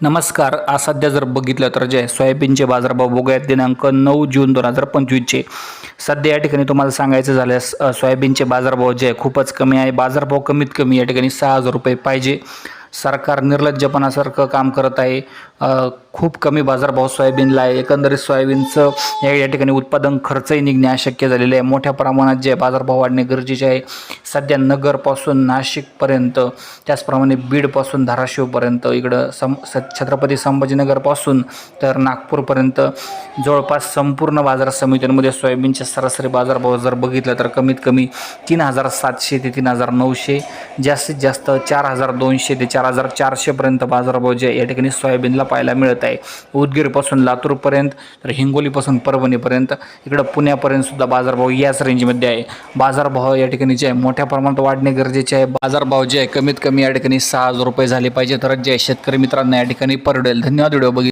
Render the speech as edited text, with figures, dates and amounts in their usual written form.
नमस्कार. आज सध्या जर बघितलं तर जे सोयाबीनचे बाजारभाव बघूयात दिनांक 9 जून 2025चे. सध्या या ठिकाणी तुम्हाला सांगायचं झाल्यास सोयाबीनचे बाजारभाव जे आहे खूपच कमी आहे. बाजारभाव कमीत कमी या ठिकाणी 6,000 रुपये पाहिजे. सरकार निर्लज्जपणासारखं काम करत आहे. खूप कमी बाजारभाव सोयाबीनला आहे. एकंदरीत सोयाबीनचं या ठिकाणी उत्पादन खर्चही निघणे अशक्य झालेले आहे. मोठ्या प्रमाणात जे बाजारभाव वाढणे गरजेचे आहे. सध्या नगरपासून नाशिकपर्यंत, त्याचप्रमाणे बीडपासून धाराशिवपर्यंत, इकडं छत्रपती संभाजीनगरपासून तर नागपूरपर्यंत जवळपास संपूर्ण बाजार समित्यांमध्ये सोयाबीनचे सरासरी बाजारभाव जर बघितलं तर कमीत कमी 3,700 ते 3,900, जास्तीत जास्त 4,200 ते 4,400 पर्यंत बाजारभाव जे या ठिकाणी सोयाबीनला पाहायला मिळत आहे. उदगीरपासून लातूरपर्यंत, तर हिंगोलीपासून परभणीपर्यंत, इकडं पुण्यापर्यंत सुद्धा बाजारभाव याच रेंजमध्ये आहे. बाजारभाव या ठिकाणी जे आहे मोठ्या प्रमाणात वाढणे गरजेचे आहे. बाजारभाव जे आहे कमीत कमी या ठिकाणी 6,000 रुपये झाले पाहिजे, तर जे शेतकरी मित्रांना या ठिकाणी परवडेल. धन्यवाद व्हिडिओ बघितल्याबद्दल.